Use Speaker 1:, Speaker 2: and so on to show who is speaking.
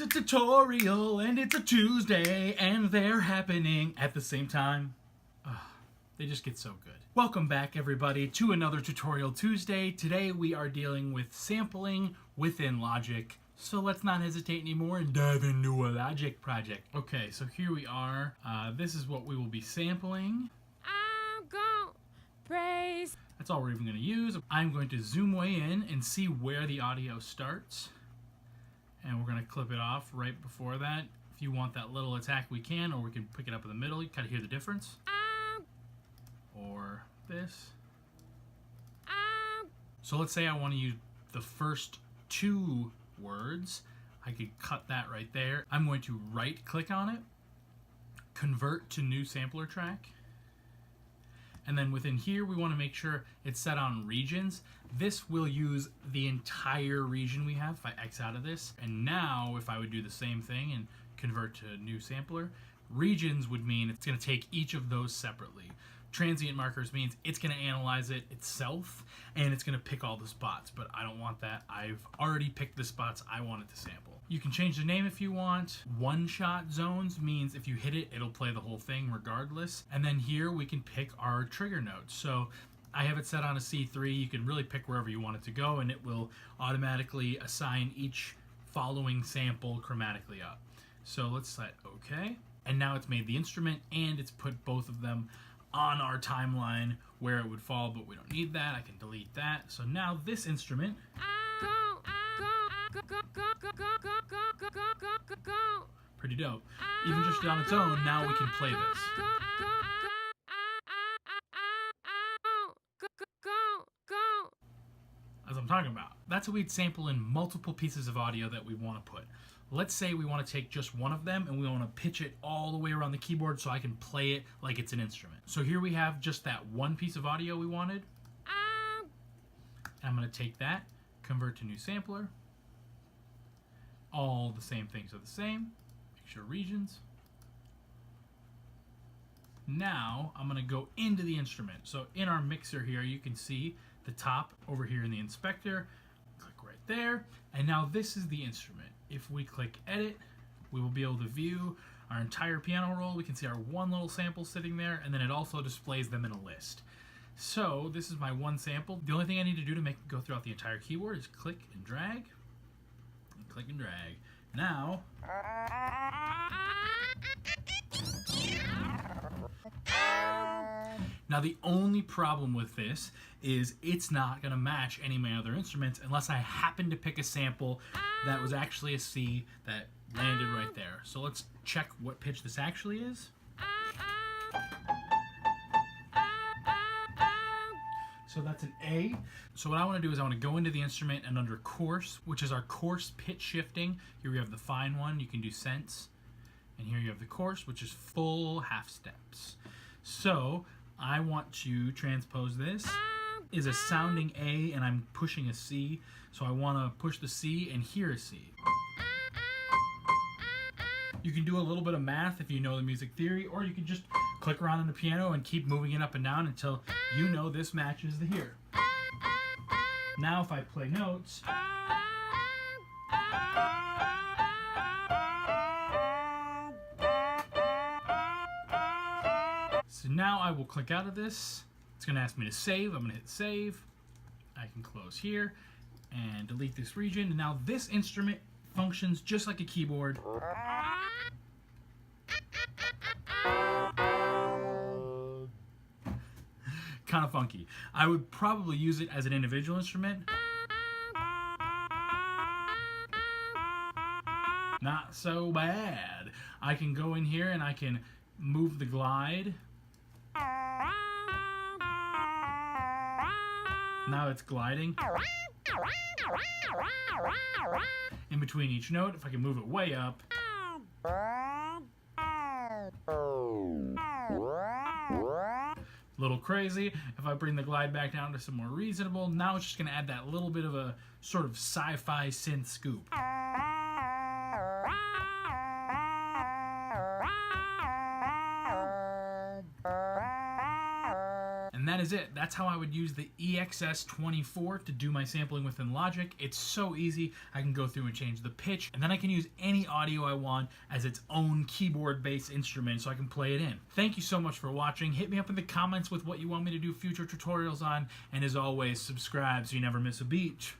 Speaker 1: a tutorial and it's a Tuesday and they're happening at the same time. They just get so good. Welcome back everybody to another Tutorial Tuesday. Today we are dealing with sampling within Logic. So let's not hesitate anymore and dive into a Logic project. Okay, so here we are. This is what we will be sampling.
Speaker 2: I'm gonna praise.
Speaker 1: That's all we're even going to use. I'm going to zoom way in and see where the audio starts. And we're going to clip it off right before that. If you want that little attack, we can, or we can pick it up in the middle. You kind of hear the difference. Or this. So let's say I want to use the first two words. I could cut that right there. I'm going to right click on it, convert to new sampler track. And then within here, we want to make sure it's set on regions. This will use the entire region we have if I X out of this. And now if I would do the same thing and convert to new sampler, regions would mean it's going to take each of those separately. Transient markers means it's going to analyze it itself and it's going to pick all the spots, but I don't want that. I've already picked the spots I want it to sample. You can change the name if you want. One-shot zones means if you hit it, it'll play the whole thing regardless. And then here we can pick our trigger notes. So I have it set on a C3. You can really pick wherever you want it to go and it will automatically assign each following sample chromatically up. So let's set OK. And now it's made the instrument and it's put both of them on our timeline where it would fall, but we don't need that. I can delete that. So now this instrument pretty dope. Even just on its own, now we can play this. As I'm talking about. That's what we'd sample in multiple pieces of audio that we want to put. Let's say we want to take just one of them and we want to pitch it all the way around the keyboard so I can play it like it's an instrument. So here we have just that one piece of audio we wanted. I'm going to take that, convert to new sampler. All the same things are the same. Make sure regions. Now I'm going to go into the instrument. So in our mixer here, you can see the top over here in the inspector. Click right there. And now this is the instrument. If we click edit, we will be able to view our entire piano roll. We can see our one little sample sitting there, and then it also displays them in a list. So this is my one sample. The only thing I need to do to make it go throughout the entire keyboard is click and drag, and click and drag. Now, the only problem with this is it's not going to match any of my other instruments unless I happen to pick a sample that was actually a C that landed right there. So let's check what pitch this actually is. So that's an A. So what I want to do is I want to go into the instrument and under coarse, which is our coarse pitch shifting. Here we have the fine one. You can do sense. And here you have the coarse, which is full half steps. So I want to transpose this. Is a sounding A and I'm pushing a C. So I want to push the C and hear a C. You can do a little bit of math if you know the music theory, or you can just click around on the piano and keep moving it up and down until you know this matches the here. Now if I play notes, so now I will click out of this. It's going to ask me to save. I'm going to hit save. I can close here and delete this region. And now this instrument functions just like a keyboard. Kind of funky. I would probably use it as an individual instrument. Not so bad. I can go in here and I can move the glide. Now it's gliding. In between each note, if I can move it way up. Little crazy. If I bring the glide back down to some more reasonable, now it's just going to add that little bit of a sort of sci-fi synth scoop. And And that is it. That's how I would use the EXS24 to do my sampling within Logic. It's so easy. I can go through and change the pitch, and then I can use any audio I want as its own keyboard-based instrument so I can play it in. Thank you so much for watching. Hit me up in the comments with what you want me to do future tutorials on, and as always, subscribe so you never miss a beat.